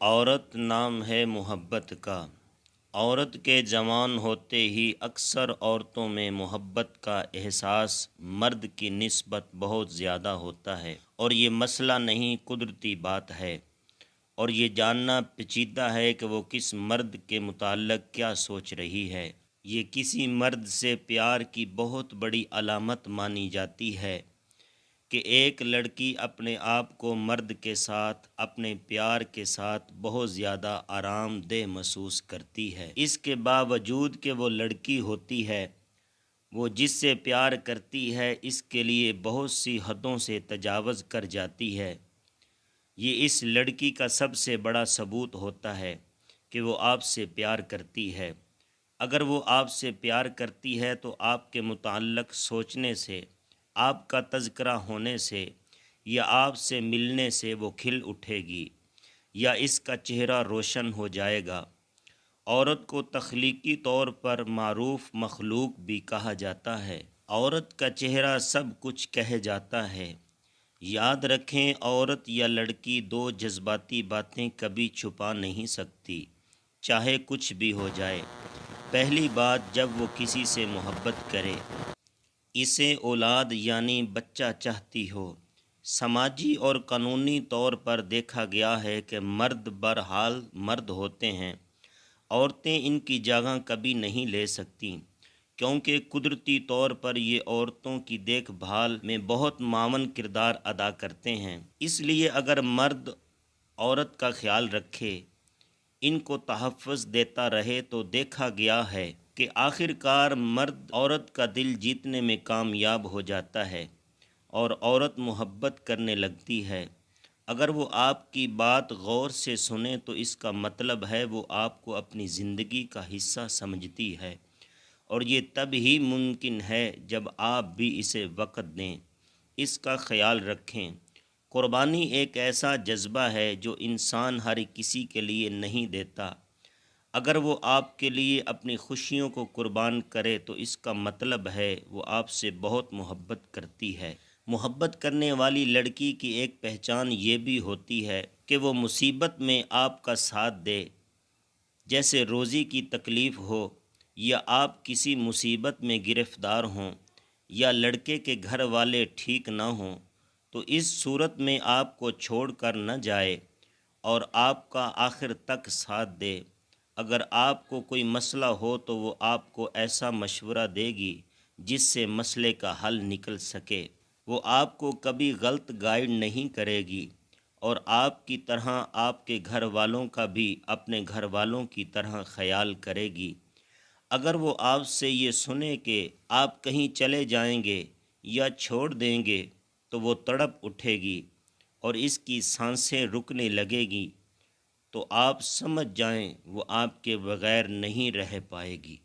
عورت نام ہے محبت کا۔ عورت کے جوان ہوتے ہی اکثر عورتوں میں محبت کا احساس مرد کی نسبت بہت زیادہ ہوتا ہے، اور یہ مسئلہ نہیں، قدرتی بات ہے، اور یہ جاننا پیچیدہ ہے کہ وہ کس مرد کے متعلق کیا سوچ رہی ہے۔ یہ کسی مرد سے پیار کی بہت بڑی علامت مانی جاتی ہے کہ ایک لڑکی اپنے آپ کو مرد کے ساتھ، اپنے پیار کے ساتھ بہت زیادہ آرام دہ محسوس کرتی ہے۔ اس کے باوجود کہ وہ لڑکی ہوتی ہے، وہ جس سے پیار کرتی ہے اس کے لیے بہت سی حدوں سے تجاوز کر جاتی ہے۔ یہ اس لڑکی کا سب سے بڑا ثبوت ہوتا ہے کہ وہ آپ سے پیار کرتی ہے۔ اگر وہ آپ سے پیار کرتی ہے تو آپ کے متعلق سوچنے سے، آپ کا تذکرہ ہونے سے یا آپ سے ملنے سے وہ کھل اٹھے گی، یا اس کا چہرہ روشن ہو جائے گا۔ عورت کو تخلیقی طور پر معروف مخلوق بھی کہا جاتا ہے۔ عورت کا چہرہ سب کچھ کہہ جاتا ہے۔ یاد رکھیں، عورت یا لڑکی دو جذباتی باتیں کبھی چھپا نہیں سکتی، چاہے کچھ بھی ہو جائے۔ پہلی بات، جب وہ کسی سے محبت کرے، اسے اولاد یعنی بچہ چاہتی ہو۔ سماجی اور قانونی طور پر دیکھا گیا ہے کہ مرد بہرحال مرد ہوتے ہیں، عورتیں ان کی جگہ کبھی نہیں لے سکتیں، کیونکہ قدرتی طور پر یہ عورتوں کی دیکھ بھال میں بہت معاون کردار ادا کرتے ہیں۔ اس لیے اگر مرد عورت کا خیال رکھے، ان کو تحفظ دیتا رہے، تو دیکھا گیا ہے کہ آخر کار مرد عورت کا دل جیتنے میں کامیاب ہو جاتا ہے اور عورت محبت کرنے لگتی ہے۔ اگر وہ آپ کی بات غور سے سنے تو اس کا مطلب ہے وہ آپ کو اپنی زندگی کا حصہ سمجھتی ہے، اور یہ تب ہی ممکن ہے جب آپ بھی اسے وقت دیں۔ اس کا خیال رکھیں، قربانی ایک ایسا جذبہ ہے جو انسان ہر کسی کے لیے نہیں دیتا۔ اگر وہ آپ کے لیے اپنی خوشیوں کو قربان کرے تو اس کا مطلب ہے وہ آپ سے بہت محبت کرتی ہے۔ محبت کرنے والی لڑکی کی ایک پہچان یہ بھی ہوتی ہے کہ وہ مصیبت میں آپ کا ساتھ دے، جیسے روزی کی تکلیف ہو، یا آپ کسی مصیبت میں گرفتار ہوں، یا لڑکے کے گھر والے ٹھیک نہ ہوں، تو اس صورت میں آپ کو چھوڑ کر نہ جائے اور آپ کا آخر تک ساتھ دے۔ اگر آپ کو کوئی مسئلہ ہو تو وہ آپ کو ایسا مشورہ دے گی جس سے مسئلے کا حل نکل سکے۔ وہ آپ کو کبھی غلط گائیڈ نہیں کرے گی، اور آپ کی طرح آپ کے گھر والوں کا بھی اپنے گھر والوں کی طرح خیال کرے گی۔ اگر وہ آپ سے یہ سنے کہ آپ کہیں چلے جائیں گے یا چھوڑ دیں گے تو وہ تڑپ اٹھے گی اور اس کی سانسیں رکنے لگے گی، تو آپ سمجھ جائیں وہ آپ کے بغیر نہیں رہ پائے گی۔